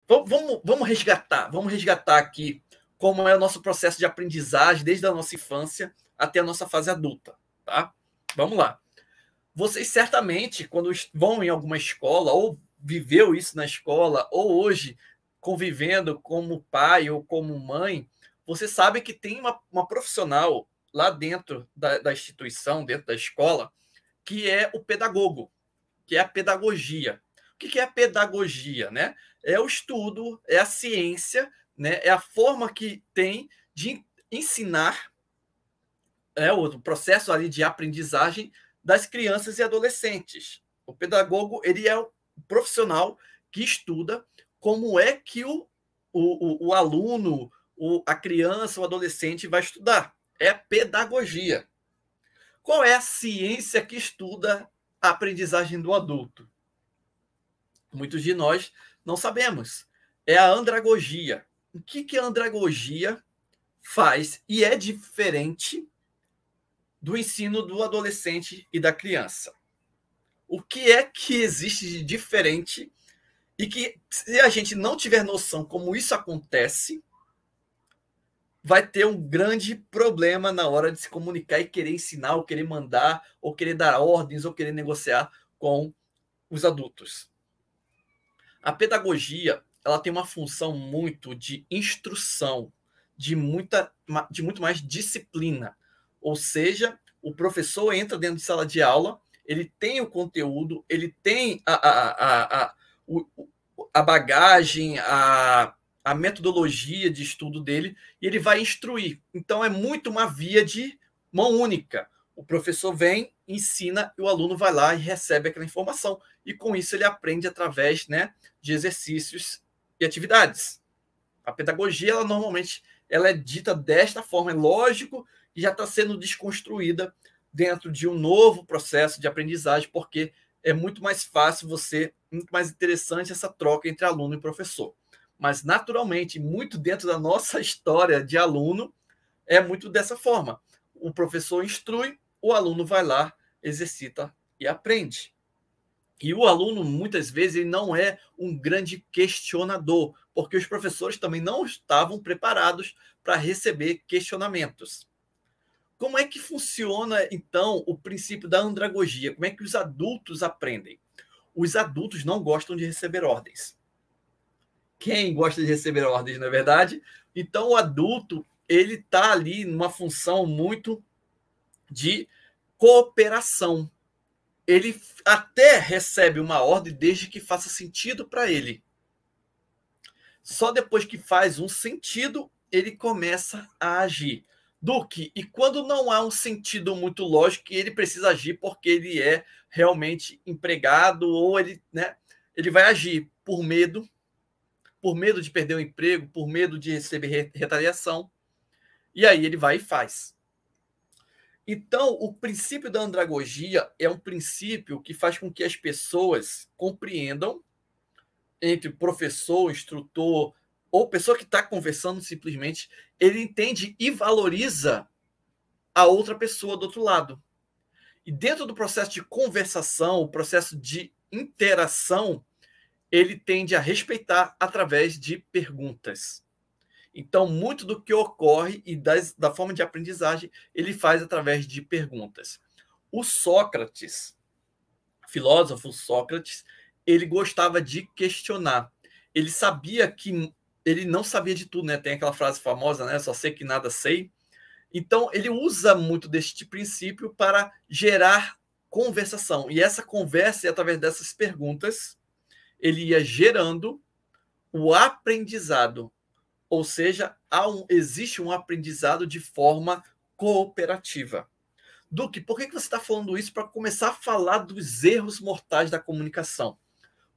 Vamos resgatar aqui como é o nosso processo de aprendizagem desde a nossa infância até a nossa fase adulta, tá? Vamos lá. Vocês certamente, quando vão em alguma escola, ou viveu isso na escola, ou hoje convivendo como pai ou como mãe, você sabe que tem uma profissional lá dentro da instituição, dentro da escola, que é o pedagogo, que é a pedagogia. O que é a pedagogia, né? É o estudo, é a ciência, né? É a forma que tem de ensinar, o processo ali de aprendizagem das crianças e adolescentes. O pedagogo, ele é o profissional que estuda como é que o aluno, a criança, o adolescente vai estudar. É pedagogia. Qual é a ciência que estuda a aprendizagem do adulto? Muitos de nós não sabemos. É a andragogia. O que a andragogia faz e é diferente do ensino do adolescente e da criança? O que é que existe de diferente e que, se a gente não tiver noção como isso acontece, vai ter um grande problema na hora de se comunicar e querer ensinar, ou querer mandar, ou querer dar ordens, ou querer negociar com os adultos. A pedagogia, ela tem uma função muito de instrução, de muito mais disciplina. Ou seja, o professor entra dentro de sala de aula, ele tem o conteúdo, ele tem a bagagem, a metodologia de estudo dele, e ele vai instruir. Então, é muito uma via de mão única. O professor vem, ensina, e o aluno vai lá e recebe aquela informação. E com isso ele aprende através, né, de exercícios e atividades. A pedagogia, ela normalmente ela é dita desta forma. É lógico que já está sendo desconstruída dentro de um novo processo de aprendizagem, porque é muito mais fácil muito mais interessante essa troca entre aluno e professor. Mas, naturalmente, muito dentro da nossa história de aluno, é muito dessa forma. O professor instrui, o aluno vai lá, exercita e aprende. E o aluno, muitas vezes, ele não é um grande questionador, porque os professores também não estavam preparados para receber questionamentos. Como é que funciona, então, o princípio da andragogia? Como é que os adultos aprendem? Os adultos não gostam de receber ordens. Quem gosta de receber ordens, não é verdade? Então, o adulto, ele está ali numa função muito de cooperação. Ele até recebe uma ordem desde que faça sentido para ele. Só depois que faz um sentido, ele começa a agir. Duque, e quando não há um sentido muito lógico, ele precisa agir porque ele é realmente empregado, ou ele, né, ele vai agir por medo de perder o emprego, por medo de receber retaliação, e aí ele vai e faz. Então, o princípio da andragogia é um princípio que faz com que as pessoas compreendam, entre professor, instrutor, ou pessoa que está conversando simplesmente, ele entende e valoriza a outra pessoa do outro lado. E dentro do processo de conversação, o processo de interação, ele tende a respeitar através de perguntas. Então, muito do que ocorre e da forma de aprendizagem, ele faz através de perguntas. O Sócrates, filósofo Sócrates, ele gostava de questionar. Ele sabia que ele não sabia de tudo, né? Tem aquela frase famosa, né? Só sei que nada sei. Então, ele usa muito deste princípio para gerar conversação. E essa conversa, através dessas perguntas, ele ia gerando o aprendizado. Ou seja, existe um aprendizado de forma cooperativa. Duque, por que você está falando isso para começar a falar dos erros mortais da comunicação?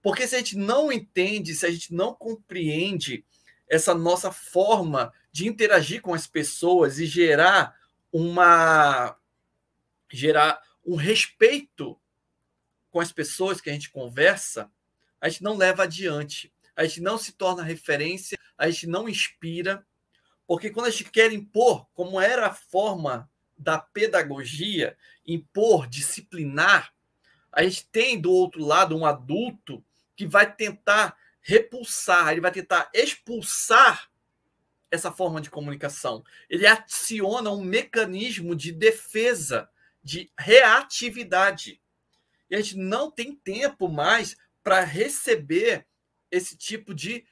Porque se a gente não entende, se a gente não compreende essa nossa forma de interagir com as pessoas e gerar um respeito com as pessoas que a gente conversa, a gente não leva adiante, a gente não se torna referência, a gente não inspira, porque quando a gente quer impor, como era a forma da pedagogia, impor, disciplinar, a gente tem do outro lado um adulto que vai tentar repulsar, ele vai tentar expulsar essa forma de comunicação. Ele aciona um mecanismo de defesa, de reatividade. E a gente não tem tempo mais para receber esse tipo de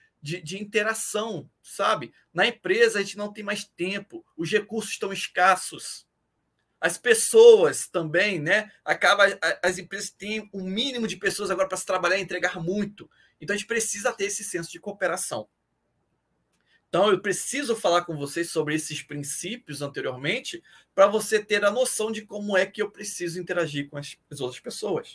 interação, sabe? Na empresa, a gente não tem mais tempo, os recursos estão escassos. As pessoas também, né? As empresas têm um mínimo de pessoas agora para se trabalhar e entregar muito. Então, a gente precisa ter esse senso de cooperação. Então, eu preciso falar com vocês sobre esses princípios anteriormente para você ter a noção de como é que eu preciso interagir com as outras pessoas.